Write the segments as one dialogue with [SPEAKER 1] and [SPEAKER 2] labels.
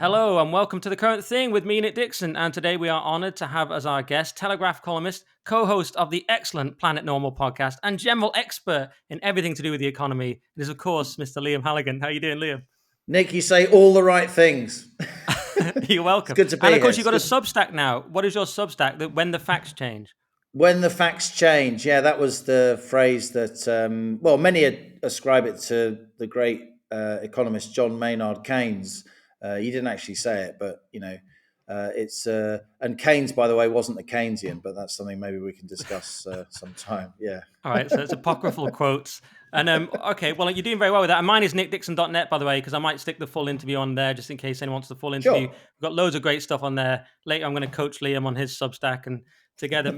[SPEAKER 1] Hello and welcome to The Current Thing with me, Nick Dixon. And today we are honoured to have as our guest Telegraph columnist, co-host of the excellent Planet Normal podcast, and general expert in everything to do with the economy. It is, of course, Mr. Liam Halligan. How are you doing, Liam?
[SPEAKER 2] Nick, you say all the right things.
[SPEAKER 1] You're
[SPEAKER 2] It's
[SPEAKER 1] welcome.
[SPEAKER 2] good to be
[SPEAKER 1] And of
[SPEAKER 2] here.
[SPEAKER 1] course, you've got a Substack now. What is your Substack? When the facts change.
[SPEAKER 2] When the facts change. Yeah, that was the phrase that, many ascribe it to the great economist John Maynard Keynes. He didn't actually say it, but, it's... and Keynes, by the way, wasn't a Keynesian, but that's something maybe we can discuss sometime. Yeah.
[SPEAKER 1] All right, so it's apocryphal quotes. And okay, well, you're doing very well with that. And mine is nickdixon.net, by the way, because I might stick the full interview on there just in case anyone wants the full interview.
[SPEAKER 2] Sure.
[SPEAKER 1] We've got loads of great stuff on there. Later, I'm going to coach Liam on his Substack, and together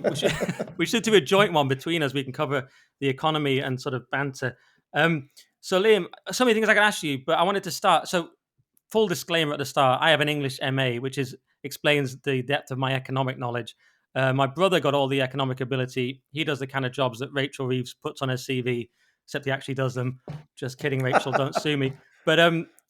[SPEAKER 1] we should do a joint one between us. We can cover the economy and sort of banter. So, Liam, so many things I can ask you, but I wanted to start. So, full disclaimer at the start: I have an English MA, which explains the depth of my economic knowledge. My brother got all the economic ability. He does the kind of jobs that Rachel Reeves puts on her CV, except he actually does them. Just kidding, Rachel. Don't sue me. But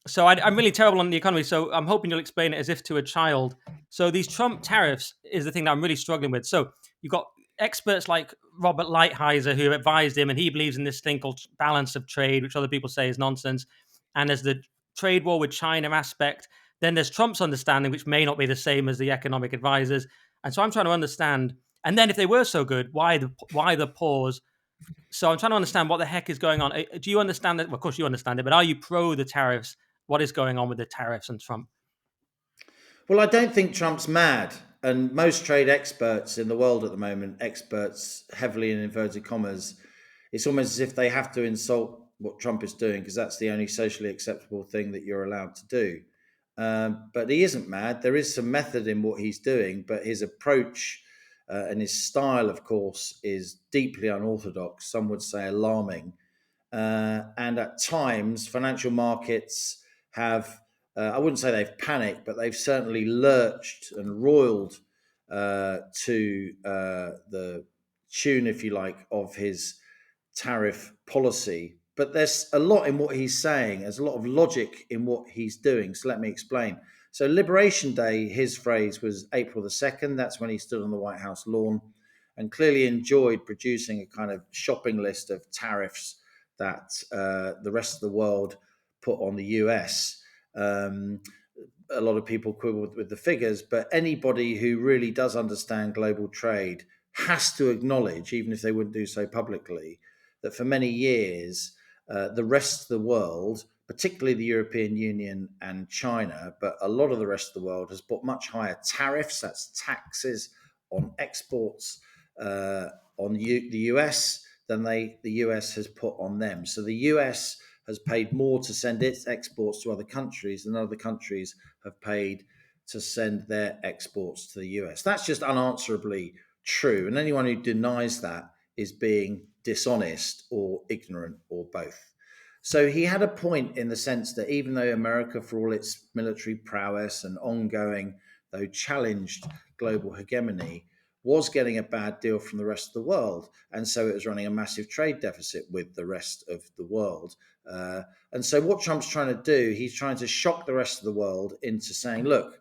[SPEAKER 1] so I'm really terrible on the economy. So I'm hoping you'll explain it as if to a child. So these Trump tariffs is the thing that I'm really struggling with. So you've got experts like Robert Lighthizer who advised him, and he believes in this thing called balance of trade, which other people say is nonsense. And there's the trade war with China aspect. Then there's Trump's understanding, which may not be the same as the economic advisors. And so I'm trying to understand. And then if they were so good, why the pause? So I'm trying to understand what the heck is going on. Do you understand that? Well, of course you understand it, but are you pro the tariffs? What is going on with the tariffs and Trump?
[SPEAKER 2] Well, I don't think Trump's mad. And most trade experts in the world at the moment, experts heavily in inverted commas, it's almost as if they have to insult what Trump is doing because that's the only socially acceptable thing that you're allowed to do. But he isn't mad. There is some method in what he's doing, but his approach and his style, of course, is deeply unorthodox. Some would say alarming. And at times, financial markets have, I wouldn't say they've panicked, but they've certainly lurched and roiled to the tune, if you like, of his tariff policy. But there's a lot in what he's saying. There's a lot of logic in what he's doing. So let me explain. So Liberation Day, his phrase was April the 2nd. That's when he stood on the White House lawn and clearly enjoyed producing a kind of shopping list of tariffs that the rest of the world put on the US. A lot of people quibbled with the figures, but anybody who really does understand global trade has to acknowledge, even if they wouldn't do so publicly, that for many years, the rest of the world, particularly the European Union and China, but a lot of the rest of the world has put much higher tariffs, that's taxes on exports on the US than the US has put on them. So the US has paid more to send its exports to other countries than other countries have paid to send their exports to the US. That's just unanswerably true. And anyone who denies that is being dishonest or ignorant or both. So he had a point in the sense that even though America, for all its military prowess and ongoing, though challenged global hegemony, was getting a bad deal from the rest of the world. And so it was running a massive trade deficit with the rest of the world. And so what Trump's trying to do, he's trying to shock the rest of the world into saying, look,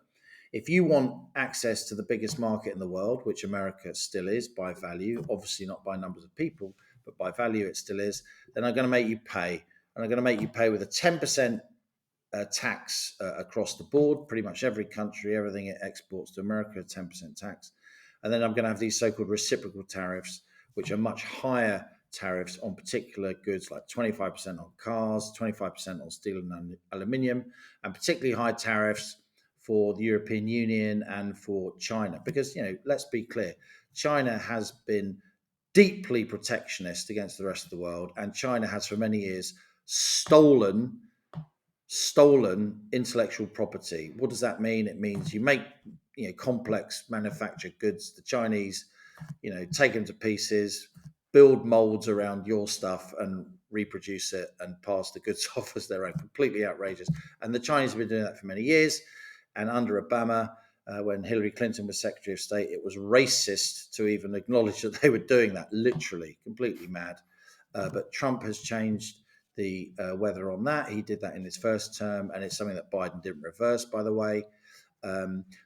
[SPEAKER 2] if you want access to the biggest market in the world, which America still is by value, obviously not by numbers of people, but by value it still is, then I'm going to make you pay. And I'm going to make you pay with a 10% tax across the board. Pretty much every country, everything it exports to America, 10% tax. And then I'm going to have these so-called reciprocal tariffs, which are much higher tariffs on particular goods, like 25% on cars, 25% on steel and aluminium, and particularly high tariffs for the European Union and for China. Because, let's be clear, China has been deeply protectionist against the rest of the world, and China has for many years stolen intellectual property. What does that mean? It means you make complex manufactured goods. The Chinese, take them to pieces, build molds around your stuff and reproduce it and pass the goods off as their own. Completely outrageous. And the Chinese have been doing that for many years. And under Obama, when Hillary Clinton was Secretary of State, it was racist to even acknowledge that they were doing that. Literally, completely mad. But Trump has changed the weather on that. He did that in his first term, and it's something that Biden didn't reverse, by the way.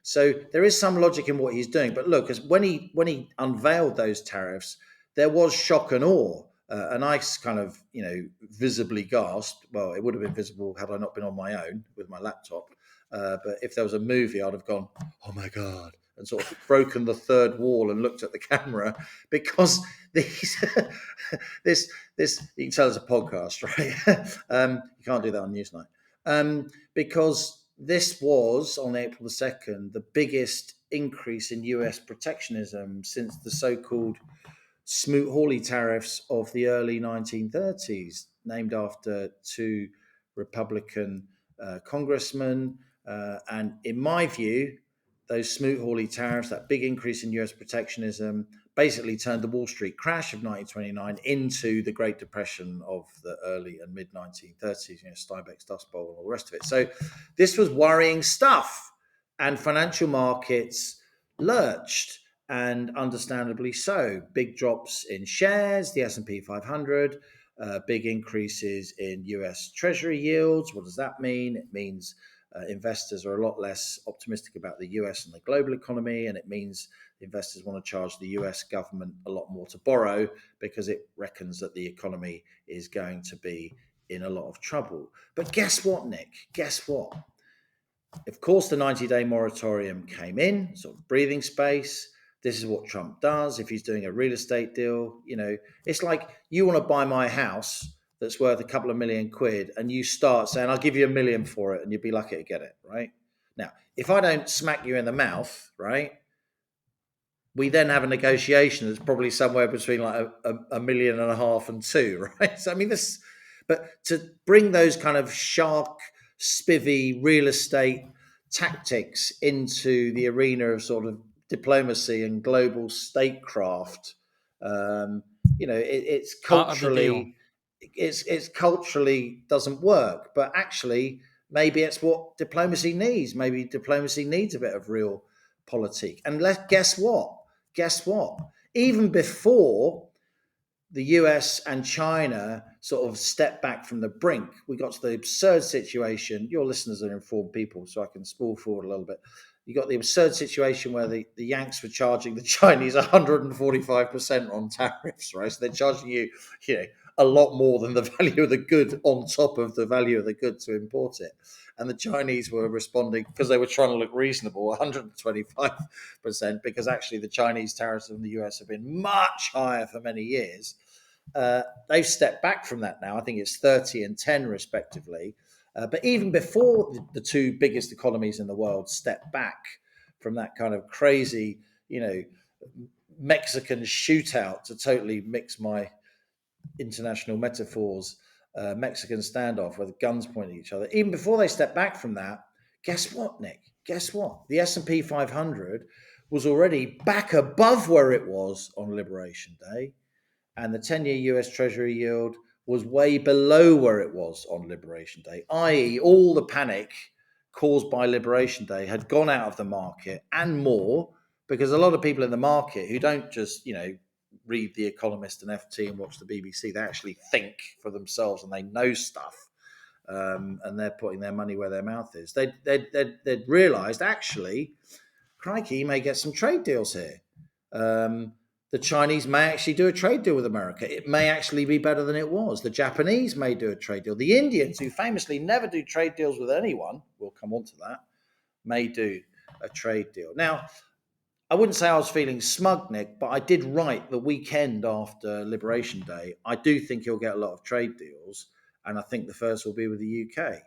[SPEAKER 2] So there is some logic in what he's doing. But look, as when he unveiled those tariffs, there was shock and awe. And I kind of, visibly gasped. Well, it would have been visible had I not been on my own with my laptop. But if there was a movie, I'd have gone, "Oh my god!" and sort of broken the third wall and looked at the camera because these, this you can tell it's a podcast, right? You can't do that on Newsnight because this was on April the 2nd the biggest increase in US protectionism since the so-called Smoot-Hawley tariffs of the early 1930s, named after two Republican congressmen. And in my view, those Smoot-Hawley tariffs, that big increase in US protectionism, basically turned the Wall Street crash of 1929 into the Great Depression of the early and mid 1930s, Steinbeck's Dust Bowl and all the rest of it. So this was worrying stuff, and financial markets lurched, and understandably so. Big drops in shares, the S&P 500, big increases in US Treasury yields. What does that mean? It means investors are a lot less optimistic about the US and the global economy, and it means investors want to charge the US government a lot more to borrow because it reckons that the economy is going to be in a lot of trouble. But guess what, Nick? Guess what? Of course, the 90-day moratorium came in, sort of breathing space. This is what Trump does if he's doing a real estate deal. It's like you want to buy my house that's worth a couple of £1,000,000 and you start saying, I'll give you $1,000,000 for it and you'll be lucky to get it, right? Now, if I don't smack you in the mouth, right, we then have a negotiation that's probably somewhere between like a million and a half and two, right? So, I mean, but to bring those kind of shark, spivvy real estate tactics into the arena of sort of diplomacy and global statecraft, it's
[SPEAKER 1] Part of the deal.
[SPEAKER 2] culturally, it's culturally doesn't work. But actually, maybe it's what diplomacy needs. Maybe diplomacy needs a bit of real politique. And guess what? Guess what? Even before the US and China sort of stepped back from the brink, we got to the absurd situation. Your listeners are informed people, so I can spool forward a little bit. You got the absurd situation where the Yanks were charging the Chinese 145% on tariffs, right? So they're charging you a lot more than the value of the good on top of the value of the good to import it. And the Chinese were responding because they were trying to look reasonable, 125%, because actually the Chinese tariffs in the US have been much higher for many years. They've stepped back from that now. I think it's 30 and 10 respectively. But even before the two biggest economies in the world stepped back from that kind of crazy, Mexican shootout, to totally mix my international metaphors, Mexican standoff where the guns point at each other. Even before they stepped back from that, guess what, Nick? Guess what? The S&P 500 was already back above where it was on Liberation Day, and the 10-year US Treasury yield was way below where it was on Liberation Day, i.e. all the panic caused by Liberation Day had gone out of the market and more, because a lot of people in the market who don't just, read The Economist and FT and watch the BBC, they actually think for themselves and they know stuff. And they're putting their money where their mouth is. They'd realised, actually, crikey, you may get some trade deals here. The Chinese may actually do a trade deal with America. It may actually be better than it was. The Japanese may do a trade deal. The Indians, who famously never do trade deals with anyone, we'll come on to that, may do a trade deal. Now, I wouldn't say I was feeling smug, Nick, but I did write the weekend after Liberation Day. I do think he'll get a lot of trade deals, and I think the first will be with the UK.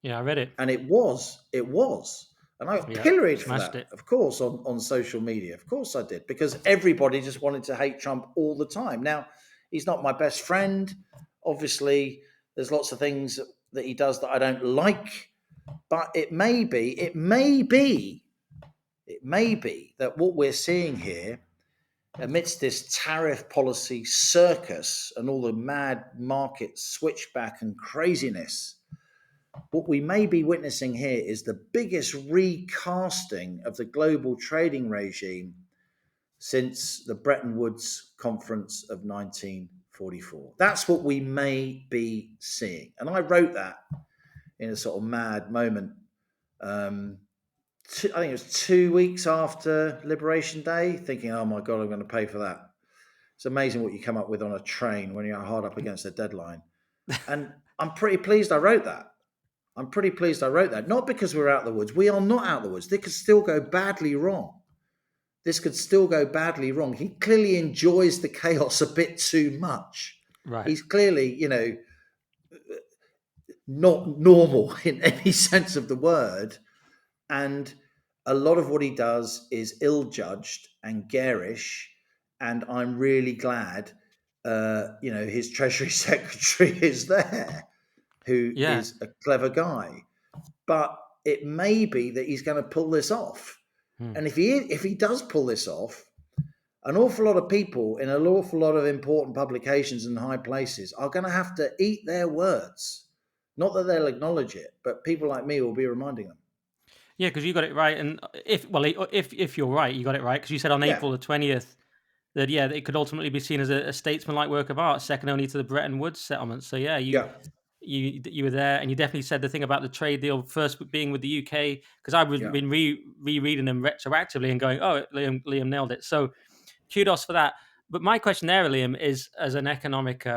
[SPEAKER 1] Yeah, I read it.
[SPEAKER 2] And it was. And I got pilloried for that,
[SPEAKER 1] it.
[SPEAKER 2] of course, on social media. Of course I did, because everybody just wanted to hate Trump all the time. Now, he's not my best friend. Obviously, there's lots of things that he does that I don't like, but it may be that what we're seeing here, amidst this tariff policy circus and all the mad market switchback and craziness, what we may be witnessing here is the biggest recasting of the global trading regime since the Bretton Woods Conference of 1945. 44. That's what we may be seeing. And I wrote that in a sort of mad moment. I think it was 2 weeks after Liberation Day, thinking, oh my God, I'm going to pay for that. It's amazing what you come up with on a train when you're hard up against a deadline. And I'm pretty pleased I wrote that. I'm pretty pleased I wrote that. Not because we're out of the woods. We are not out of the woods. This could still go badly wrong. This could still go badly wrong. He clearly enjoys the chaos a bit too much.
[SPEAKER 1] Right.
[SPEAKER 2] He's clearly, not normal in any sense of the word. And a lot of what he does is ill-judged and garish. And I'm really glad, his Treasury Secretary is there, who
[SPEAKER 1] Yeah.
[SPEAKER 2] is a clever guy. But it may be that he's going to pull this off. And if he does pull this off, an awful lot of people in an awful lot of important publications and high places are going to have to eat their words. Not that they'll acknowledge it, but people like me will be reminding them.
[SPEAKER 1] Yeah, because you got it right, and if you're right, you got it right because you said on
[SPEAKER 2] Yeah,
[SPEAKER 1] April the 20th that it could ultimately be seen as a statesman-like work of art, second only to the Bretton Woods settlement. So yeah,
[SPEAKER 2] yeah,
[SPEAKER 1] you were there, and you definitely said the thing about the trade deal first being with the UK because I've
[SPEAKER 2] yeah.
[SPEAKER 1] been rereading them retroactively and going, oh, Liam nailed it. So kudos for that. But my question there, Liam, is as an economic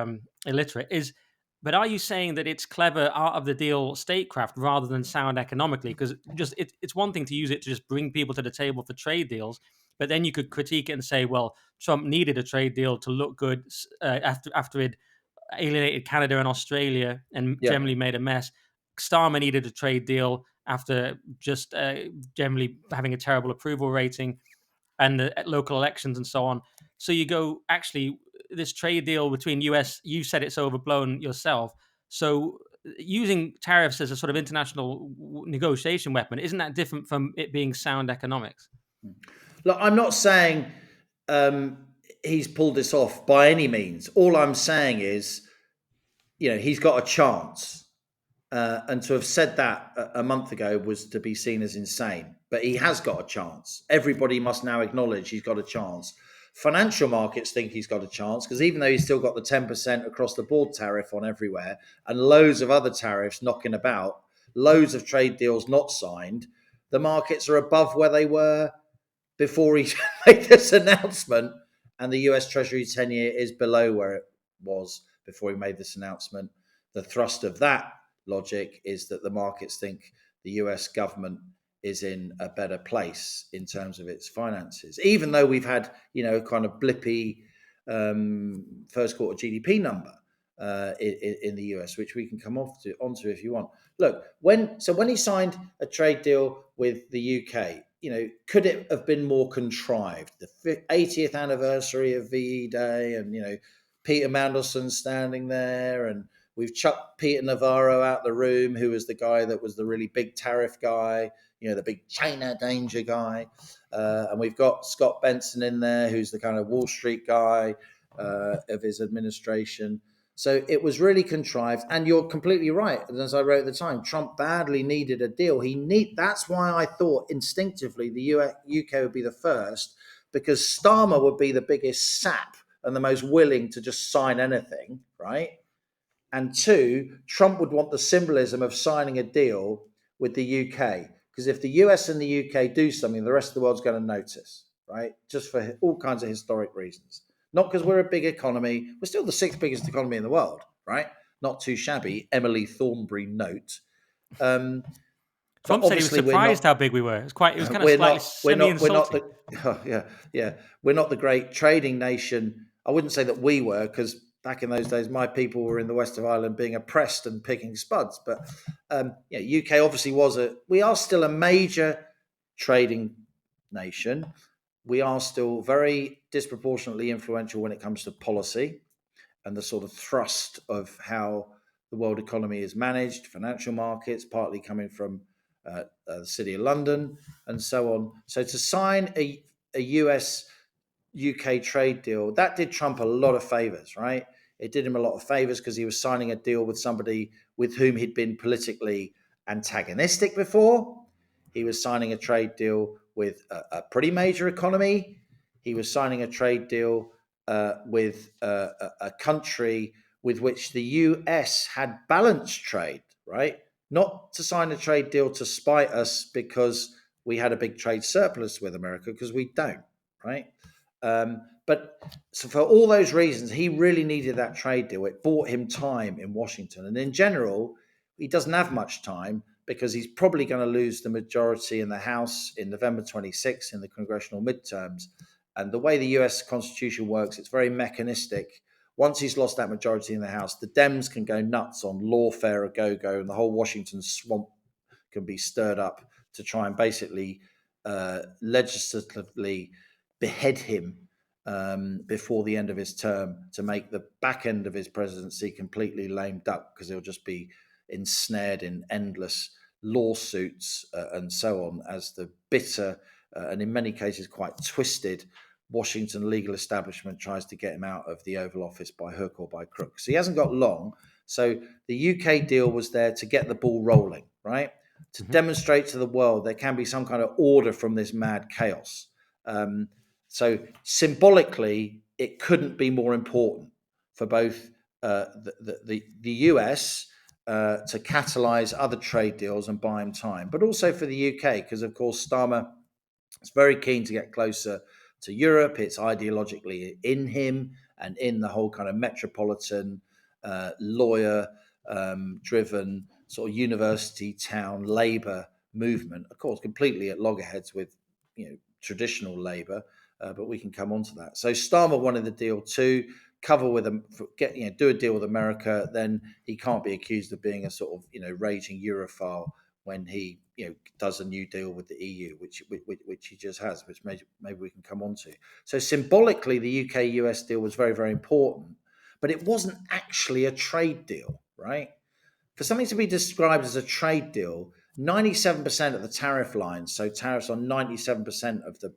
[SPEAKER 1] illiterate, but are you saying that it's clever art of the deal statecraft rather than sound economically? Because it's one thing to use it to just bring people to the table for trade deals, but then you could critique it and say, well, Trump needed a trade deal to look good after it alienated Canada and Australia and
[SPEAKER 2] Yeah.
[SPEAKER 1] generally made a mess. Starmer needed a trade deal after just generally having a terrible approval rating and the local elections and so on. So you go, actually, this trade deal between US, you said it's overblown yourself. So using tariffs as a sort of international negotiation weapon, isn't that different from it being sound economics?
[SPEAKER 2] Look, I'm not saying he's pulled this off by any means. All I'm saying is, he's got a chance. And to have said that a month ago was to be seen as insane. But he has got a chance. Everybody must now acknowledge he's got a chance. Financial markets think he's got a chance because even though he's still got the 10% across the board tariff on everywhere and loads of other tariffs knocking about, loads of trade deals not signed, the markets are above where they were before he made this announcement. And the US Treasury 10-year is below where it was before he made this announcement. The thrust of that logic is that the markets think the US government is in a better place in terms of its finances, even though we've had, kind of blippy first quarter GDP number in the US, which we can come onto if you want. Look, when he signed a trade deal with the UK, could it have been more contrived? The 80th anniversary of VE Day, and Peter Mandelson standing there, and we've chucked Peter Navarro out the room, who was the guy that was the really big tariff guy, the big China danger guy. And we've got Scott Benson in there, who's the kind of Wall Street guy of his administration. So it was really contrived. And you're completely right. And as I wrote at the time, Trump badly needed a deal. That's why I thought instinctively the UK would be the first, because Starmer would be the biggest sap and the most willing to just sign anything, right? And two, Trump would want the symbolism of signing a deal with the UK. Because if the US and the UK do something, the rest of the world's going to notice, right? Just for all kinds of historic reasons. Not because we're a big economy. We're still the sixth biggest economy in the world, right? Not too shabby. Emily Thornbury note. But
[SPEAKER 1] Trump said he was
[SPEAKER 2] obviously we're
[SPEAKER 1] surprised
[SPEAKER 2] not.
[SPEAKER 1] how big we were. It was kind of
[SPEAKER 2] We're
[SPEAKER 1] slightly
[SPEAKER 2] not. We're not. We're not
[SPEAKER 1] semi-insulting.
[SPEAKER 2] the. Oh, yeah. We're not the great trading nation. I wouldn't say that we were, because back in those days, my people were in the west of Ireland being oppressed and picking spuds. But UK obviously we are still a major trading nation. We are still very disproportionately influential when it comes to policy and the sort of thrust of how the world economy is managed, financial markets, partly coming from the City of London and so on. So to sign a US UK trade deal, that did Trump a lot of favors, right? It did him a lot of favors because he was signing a deal with somebody with whom he'd been politically antagonistic before. He was signing a trade deal with a pretty major economy. He was signing a trade deal with a country with which the US had balanced trade, right? Not to sign a trade deal to spite us because we had a big trade surplus with America, because we don't, right? But so for all those reasons, he really needed that trade deal. It bought him time in Washington. And in general, he doesn't have much time because he's probably going to lose the majority in the House in November 26th in the congressional midterms. And the way the US Constitution works, it's very mechanistic. Once he's lost that majority in the House, the Dems can go nuts on lawfare a go-go, and the whole Washington swamp can be stirred up to try and basically legislatively behead him before the end of his term, to make the back end of his presidency completely lame duck, because he'll just be ensnared in endless lawsuits and so on, as the bitter and in many cases quite twisted Washington legal establishment tries to get him out of the Oval Office by hook or by crook. So he hasn't got long. So the UK deal was there to get the ball rolling, right? To demonstrate to the world there can be some kind of order from this mad chaos. So symbolically, it couldn't be more important for both the US to catalyze other trade deals and buy him time, but also for the UK, because of course Starmer is very keen to get closer to Europe. It's ideologically in him and in the whole kind of metropolitan, lawyer driven sort of university town Labour movement. Of course, completely at loggerheads with traditional Labour, but we can come on to that. So Starmer wanted the deal too. Cover with them, do a deal with America, then he can't be accused of being a sort of raging Europhile when he does a new deal with the EU, which he just has, which maybe we can come on to. So symbolically, the UK-US deal was very, very important, but it wasn't actually a trade deal, right? For something to be described as a trade deal, 97% of the tariff lines, so tariffs on 97% of the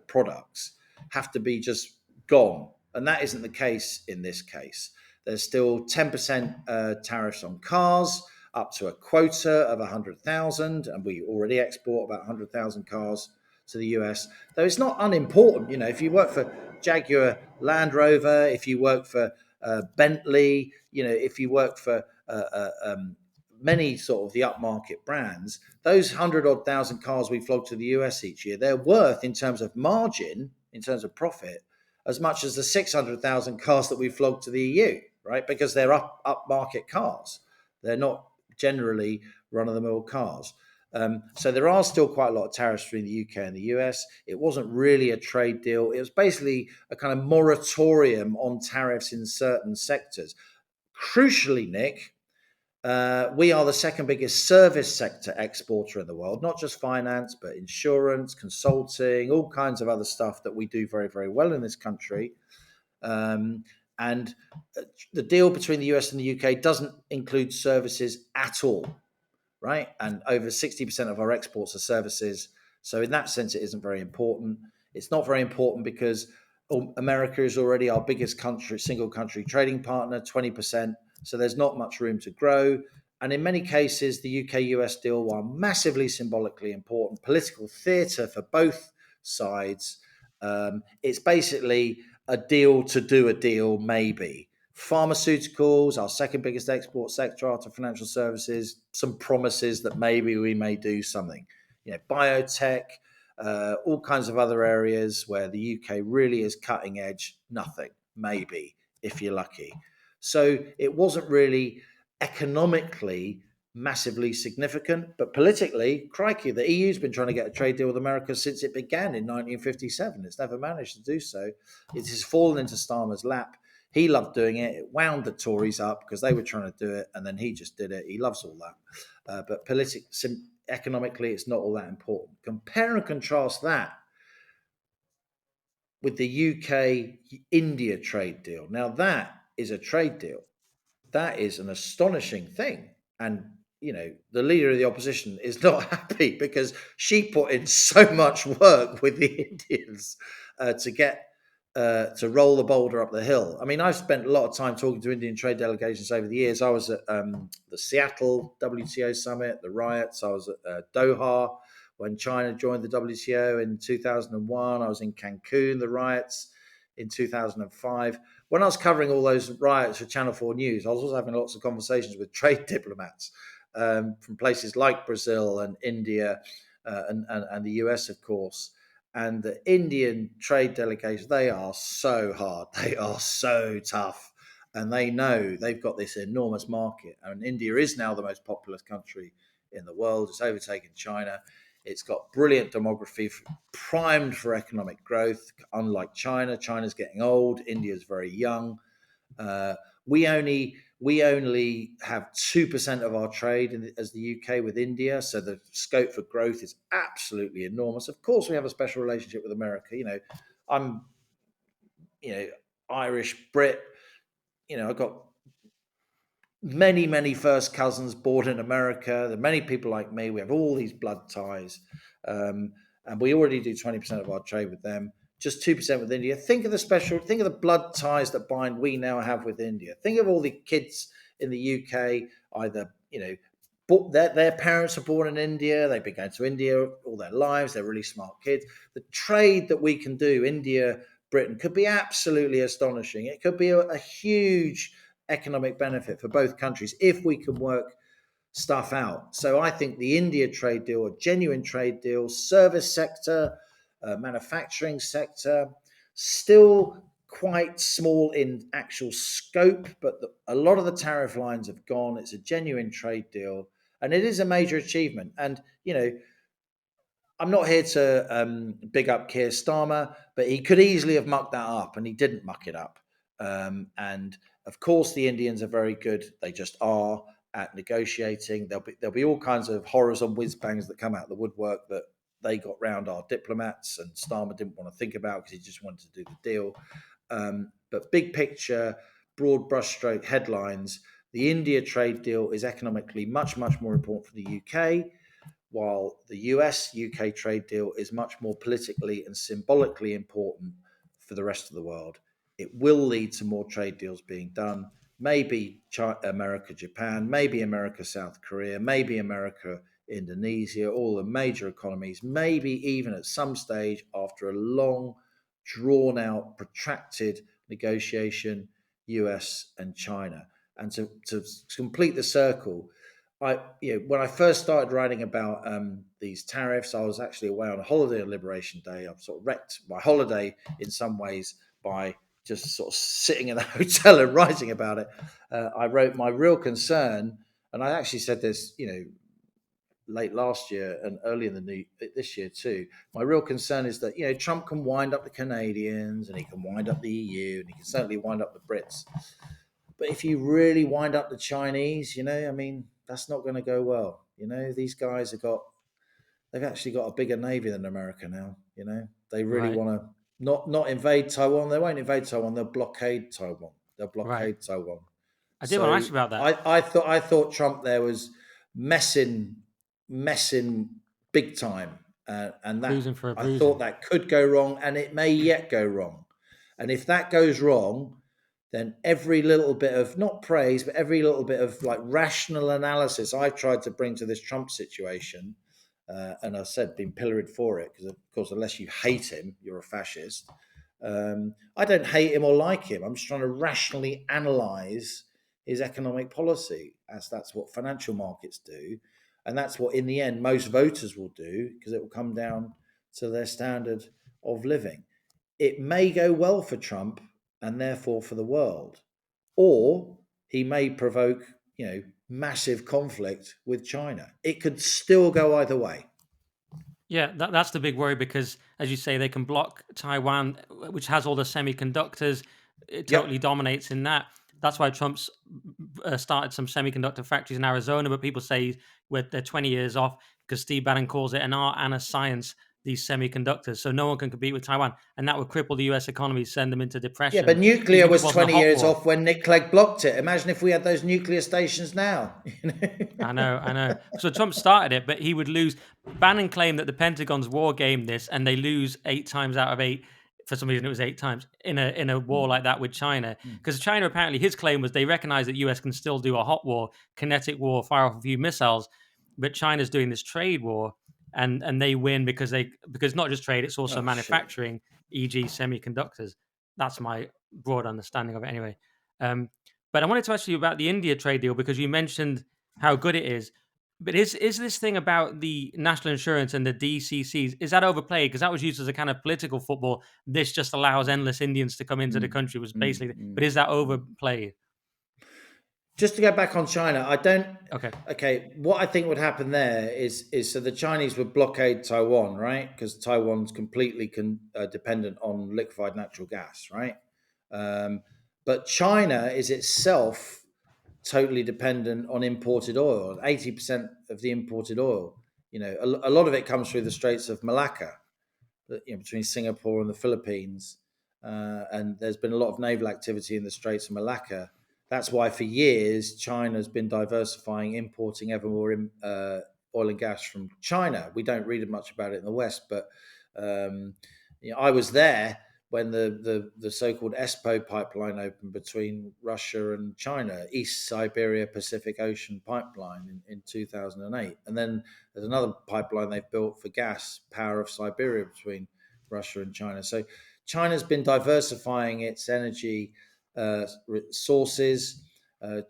[SPEAKER 2] products, have to be just gone. And that isn't the case in this case. There's still 10% tariffs on cars, up to a quota of 100,000, and we already export about 100,000 cars to the US. Though it's not unimportant, if you work for Jaguar Land Rover, if you work for Bentley, if you work for many sort of the upmarket brands, those 100 odd thousand cars we flog to the US each year, they're worth in terms of margin, in terms of profit, as much as the 600,000 cars that we flog to the EU, right? Because they're upmarket cars. They're not generally run-of-the-mill cars. So there are still quite a lot of tariffs between the UK and the US. It wasn't really a trade deal. It was basically a kind of moratorium on tariffs in certain sectors. Crucially, Nick, we are the second biggest service sector exporter in the world, not just finance, but insurance, consulting, all kinds of other stuff that we do very, very well in this country. And the deal between the US and the UK doesn't include services at all, right? And over 60% of our exports are services. So in that sense, it isn't very important. It's not very important because America is already our biggest single country trading partner, 20%. So there's not much room to grow. And in many cases, the UK-US deal, while massively symbolically important, political theatre for both sides, it's basically a deal to do a deal, maybe. Pharmaceuticals, our second biggest export sector after financial services, some promises that maybe we may do something. Biotech, all kinds of other areas where the UK really is cutting edge, nothing, maybe, if you're lucky. So it wasn't really economically massively significant, but politically, crikey, the EU's been trying to get a trade deal with America since it began in 1957. It's never managed to do so. It has fallen into Starmer's lap. He loved doing it. It wound the Tories up because they were trying to do it, and then he just did it. He loves all that. But economically, it's not all that important. Compare and contrast that with the UK-India trade deal. Now, that is a trade deal. That is an astonishing thing. And, the leader of the opposition is not happy because she put in so much work with the Indians to get to roll the boulder up the hill. I mean, I've spent a lot of time talking to Indian trade delegations over the years. I was at the Seattle WTO summit, the riots. I was at Doha when China joined the WTO in 2001. I was in Cancun, the riots. in 2005. When I was covering all those riots for Channel 4 News, I was also having lots of conversations with trade diplomats from places like Brazil and India and the US, of course. And the Indian trade delegations, they are so hard. They are so tough. And they know they've got this enormous market. And India is now the most populous country in the world. It's overtaken China. It's got brilliant demography, primed for economic growth. Unlike China, China's getting old. India's very young. Uh, we only have 2% of our trade as the UK with India, so the scope for growth is absolutely enormous. Of course, we have a special relationship with America. I'm Irish Brit. I've got many first cousins born in America. There are many people like me. We have all these blood ties, and we already do 20% of our trade with them. Just 2% with India. Think of the blood ties that bind we now have with India. Think of all the kids in the UK, either, their parents are born in India, they've been going to India all their lives, they're really smart kids. The trade that we can do, India, Britain, could be absolutely astonishing. It could be a huge economic benefit for both countries if we can work stuff out. So I think the India trade deal, a genuine trade deal, service sector, manufacturing sector, still quite small in actual scope, but a lot of the tariff lines have gone. It's a genuine trade deal, and it is a major achievement. And I'm not here to big up Keir Starmer, but he could easily have mucked that up, and he didn't muck it up. And of course, the Indians are very good. They just are at negotiating. There'll be all kinds of horrors and whiz bangs that come out of the woodwork that they got round our diplomats, and Starmer didn't want to think about because he just wanted to do the deal. But big picture, broad brushstroke headlines: the India trade deal is economically much more important for the UK, while the US-UK trade deal is much more politically and symbolically important for the rest of the world. It will lead to more trade deals being done. Maybe America, Japan, maybe America, South Korea, maybe America, Indonesia, all the major economies, maybe even at some stage after a long, drawn out, protracted negotiation, US and China. And to complete the circle, when I first started writing about these tariffs, I was actually away on a holiday on Liberation Day. I've sort of wrecked my holiday in some ways by just sort of sitting in a hotel and writing about it. I wrote my real concern, and I actually said this, late last year and early in this year too. My real concern is that Trump can wind up the Canadians, and he can wind up the EU, and he can certainly wind up the Brits. But if you really wind up the Chinese, that's not going to go well. These guys they've actually got a bigger navy than America now. They really
[SPEAKER 1] Right.
[SPEAKER 2] want to not invade Taiwan. They won't invade Taiwan. They'll blockade Taiwan. They'll
[SPEAKER 1] Right.
[SPEAKER 2] blockade Taiwan.
[SPEAKER 1] I did want to
[SPEAKER 2] So
[SPEAKER 1] ask you about that.
[SPEAKER 2] I thought Trump there was messing big time, and that
[SPEAKER 1] Bruising for a
[SPEAKER 2] I thought
[SPEAKER 1] bruising.
[SPEAKER 2] that could go wrong, and it may yet go wrong. And if that goes wrong, then every little bit of not praise, but every little bit of like rational analysis I've tried to bring to this Trump situation, and I said been pilloried for it because, of course, unless you hate him, you're a fascist. I don't hate him or like him. I'm just trying to rationally analyze his economic policy, as that's what financial markets do, and that's what, in the end, most voters will do because it will come down to their standard of living. It may go well for Trump and therefore for the world, or he may provoke, massive conflict with China. It could still go either way.
[SPEAKER 1] Yeah, that's the big worry because, as you say, they can block Taiwan, which has all the semiconductors. It totally
[SPEAKER 2] Yep.
[SPEAKER 1] dominates in that. That's why Trump's started some semiconductor factories in Arizona, but people say they're 20 years off because Steve Bannon calls it an art and a science, these semiconductors. So no one can compete with Taiwan. And that would cripple the US economy, send them into
[SPEAKER 2] Yeah, but
[SPEAKER 1] depression,
[SPEAKER 2] nuclear
[SPEAKER 1] even if it
[SPEAKER 2] was
[SPEAKER 1] wasn't a
[SPEAKER 2] 20
[SPEAKER 1] hot
[SPEAKER 2] years
[SPEAKER 1] war.
[SPEAKER 2] off when Nick Clegg blocked it. Imagine if we had those nuclear stations now.
[SPEAKER 1] I know, I know. So Trump started it, but he would lose. Bannon claimed that the Pentagon's war gamed this, and they lose 8 times out of 8. For some reason, it was 8 times in a war like that with China. Because China, apparently, his claim was they recognize that US can still do a hot war, kinetic war, fire off a few missiles, but China's doing this trade war, and they win because not just trade, it's also
[SPEAKER 2] Oh, shit.
[SPEAKER 1] manufacturing, e.g., semiconductors. That's my broad understanding of it anyway. Um, but I wanted to ask you about the India trade deal because you mentioned how good it is. But is this thing about the national insurance and the DCCs, is that overplayed? Because that was used as a kind of political football. This just allows endless Indians to come into the
[SPEAKER 2] Mm,
[SPEAKER 1] country, was
[SPEAKER 2] mm,
[SPEAKER 1] basically. But
[SPEAKER 2] mm,
[SPEAKER 1] is that
[SPEAKER 2] mm.
[SPEAKER 1] overplayed?
[SPEAKER 2] Just to go back on China, I don't.
[SPEAKER 1] Okay.
[SPEAKER 2] Okay, what I think would happen there is so the Chinese would blockade Taiwan, right? Because Taiwan's completely dependent on liquefied natural gas, right? Um, but China is itself totally dependent on imported oil. 80% of the imported oil, a lot of it comes through the Straits of Malacca, between Singapore and the Philippines. And there's been a lot of naval activity in the Straits of Malacca. That's why for years China's been diversifying, importing ever more oil and gas from China. We don't read much about it in the West, but um, I was there when the so-called ESPO pipeline opened between Russia and China, East Siberia Pacific Ocean pipeline in 2008. And then there's another pipeline they've built for gas, Power of Siberia, between Russia and China. So China's been diversifying its energy sources.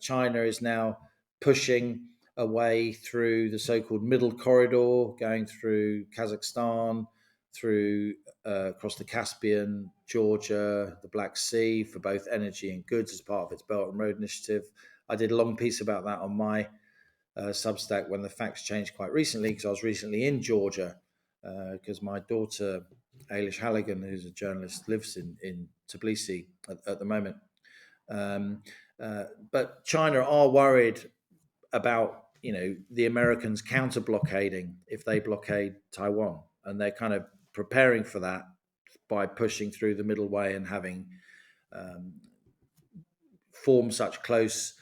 [SPEAKER 2] China is now pushing a way through the so-called middle corridor, going through Kazakhstan, through across the Caspian, Georgia, the Black Sea for both energy and goods as part of its Belt and Road Initiative. I did a long piece about that on my Substack when the facts changed quite recently, because I was recently in Georgia because my daughter, Ailish Halligan, who's a journalist, lives in Tbilisi at the moment. Um, but China are worried about the Americans counter blockading if they blockade Taiwan, and they're kind of preparing for that by pushing through the middle way and having um, formed such close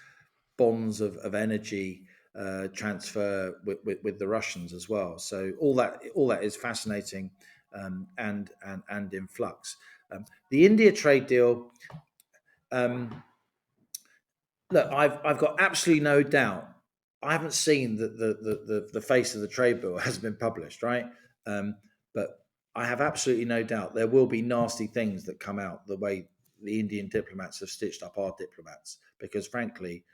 [SPEAKER 2] bonds of energy transfer with the Russians as well. So all that is fascinating and in flux. The India trade deal. Um, Look, I've got absolutely no doubt. I haven't seen the face of the trade bill has been published, right? But I have absolutely no doubt there will be nasty things that come out the way the Indian diplomats have stitched up our diplomats. Because frankly,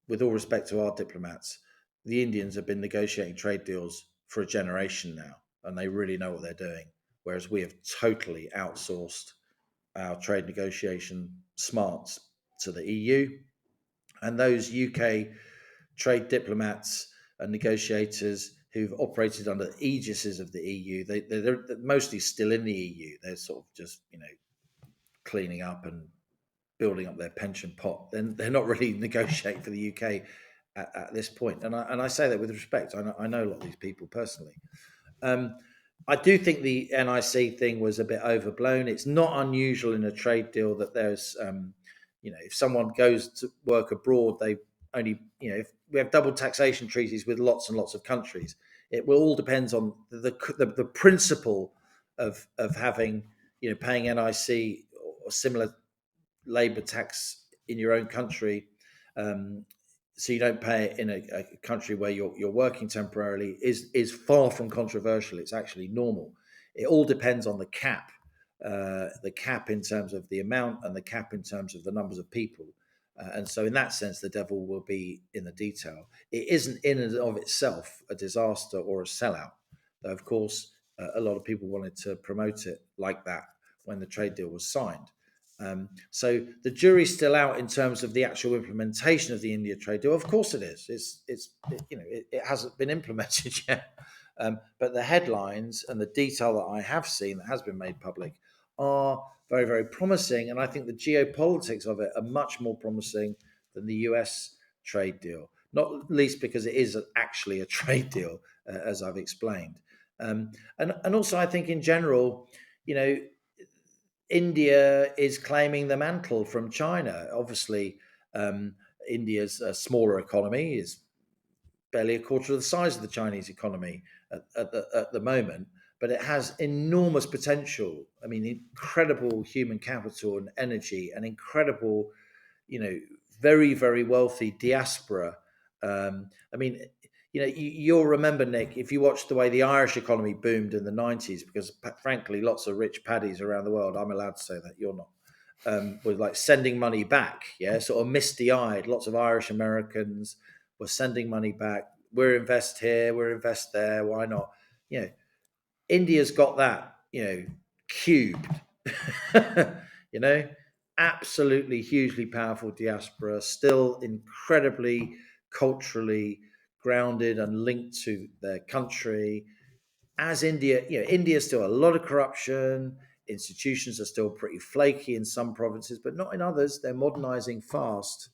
[SPEAKER 2] with all respect to our diplomats, the Indians have been negotiating trade deals for a generation now, and they really know what they're doing. Whereas we have totally outsourced our trade negotiation smarts to the EU, and those UK trade diplomats and negotiators who've operated under the aegises of the EU, they're mostly still in the EU. They're sort of just, cleaning up and building up their pension pot. Then they're not really negotiating for the UK at this point. And I say that with respect. I know a lot of these people personally. Um, I do think the NIC thing was a bit overblown. It's not unusual in a trade deal that there's, if someone goes to work abroad, they only, if we have double taxation treaties with lots and lots of countries, it will all depends on the principle of having, paying NIC or similar labour tax in your own country, so you don't pay it in a country where you're working temporarily, is far from controversial. It's actually normal. It all depends on the cap in terms of the amount and the cap in terms of the numbers of people. And so, in that sense, the devil will be in the detail. It isn't in and of itself a disaster or a sellout. Though, of course, a lot of people wanted to promote it like that when the trade deal was signed. So the jury's still out in terms of the actual implementation of the India trade deal. Of course, it is. It hasn't been implemented yet. But the headlines and the detail that I have seen that has been made public are very, very promising. And I think the geopolitics of it are much more promising than the US trade deal, not least because it is actually a trade deal, as I've explained. And also, I think in general, you know, India is claiming the mantle from China. Obviously, India's a smaller economy, is barely a quarter of the size of the Chinese economy at the moment, but it has enormous potential. I mean, incredible human capital and energy, and incredible, very, very wealthy diaspora. I mean, you'll remember, Nick, if you watched the way the Irish economy boomed in the 90s, because frankly, lots of rich paddies around the world, I'm allowed to say that, you're not. was like sending money back, sort of misty-eyed. Lots of Irish Americans were sending money back. We're invest here, we're invest there. Why not? India's got that, cubed. you know, Absolutely hugely powerful diaspora, still incredibly culturally grounded and linked to their country. As India, India's still a lot of corruption. Institutions are still pretty flaky in some provinces, but not in others. They're modernizing fast.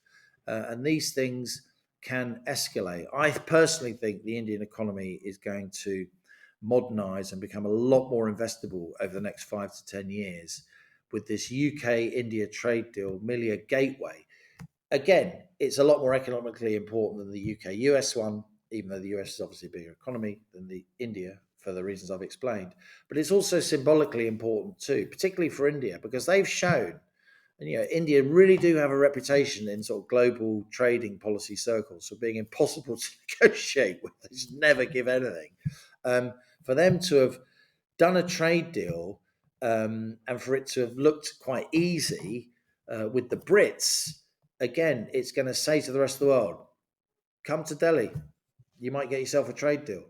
[SPEAKER 2] And these things can escalate. I personally think the Indian economy is going to modernize and become a lot more investable over the next 5 to 10 years with this UK India trade deal merely a gateway. Again, it's a lot more economically important than the UK US one, even though the US is obviously a bigger economy than the India for the reasons I've explained. But it's also symbolically important too, particularly for India, because they've shown, and India really do have a reputation in sort of global trading policy circles for being impossible to negotiate with. They just never give anything. For them to have done a trade deal and for it to have looked quite easy with the Brits, again, it's going to say to the rest of the world, come to Delhi. You might get yourself a trade deal.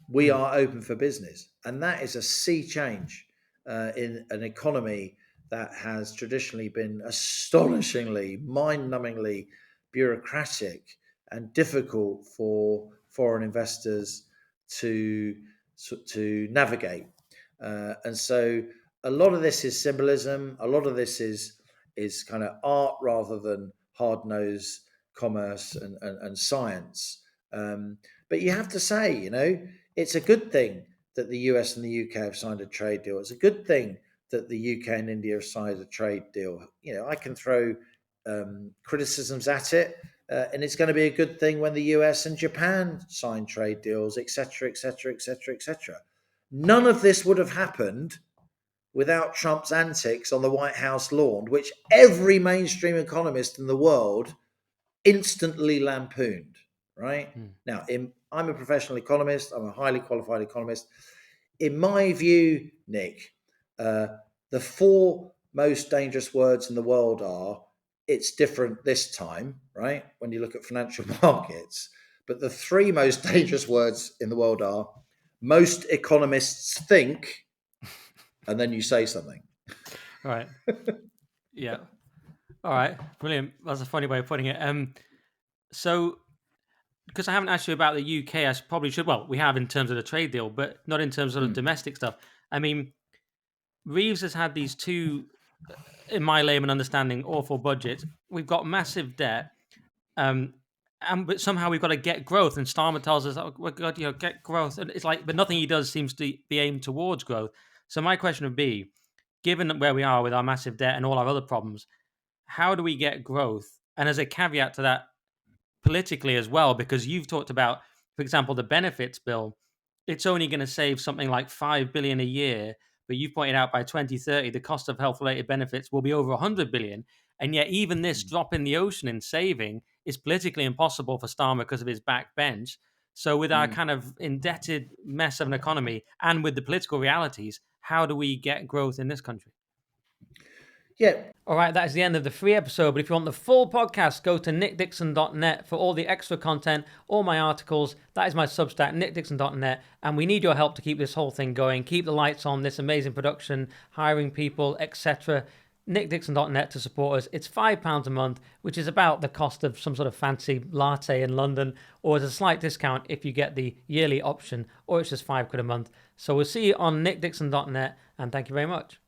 [SPEAKER 2] We are open for business. And that is a sea change in an economy that has traditionally been astonishingly, mind-numbingly bureaucratic and difficult for foreign investors to navigate. And so a lot of this is symbolism. A lot of this is kind of art rather than hard-nosed commerce and science. But you have to say, it's a good thing that the US and the UK have signed a trade deal. It's a good thing that the UK and India have signed a trade deal. I can throw criticisms at it, and it's going to be a good thing when the US and Japan sign trade deals, etc., etc., etc., etc. None of this would have happened without Trump's antics on the White House lawn, which every mainstream economist in the world instantly lampooned, right? Now, I'm a professional economist. I'm a highly qualified economist. In my view, Nick, the 4 most dangerous words in the world are, it's different this time, right? When you look at financial markets. But the 3 most dangerous words in the world are, most economists think, and then you say something.
[SPEAKER 1] Right. Yeah. All right. Brilliant. That's a funny way of putting it. So, because I haven't asked you about the UK, I probably should. Well, we have in terms of the trade deal, but not in terms of the domestic stuff. I mean, Reeves has had these 2, in my layman understanding, awful budgets. We've got massive debt, but somehow we've got to get growth. And Starmer tells us, "Oh, we've got to get growth," and it's like, but nothing he does seems to be aimed towards growth. So my question would be, given where we are with our massive debt and all our other problems, how do we get growth? And as a caveat to that, politically as well, because you've talked about, for example, the benefits bill, it's only going to save something like 5 billion a year, but you've pointed out by 2030 the cost of health related benefits will be over 100 billion, and yet even this drop in the ocean in saving is politically impossible for Starmer because of his backbench. So with our kind of indebted mess of an economy and with the political realities, how do we get growth in this country?
[SPEAKER 2] Yeah.
[SPEAKER 1] All right, that is the end of the free episode. But if you want the full podcast, go to nickdixon.net for all the extra content, all my articles. That is my Substack, nickdixon.net. And we need your help to keep this whole thing going, keep the lights on, this amazing production, hiring people, etc. nickdixon.net to support us. It's £5 a month, which is about the cost of some sort of fancy latte in London, or there's a slight discount if you get the yearly option, or it's just £5 a month. So we'll see you on nickdixon.net, and thank you very much.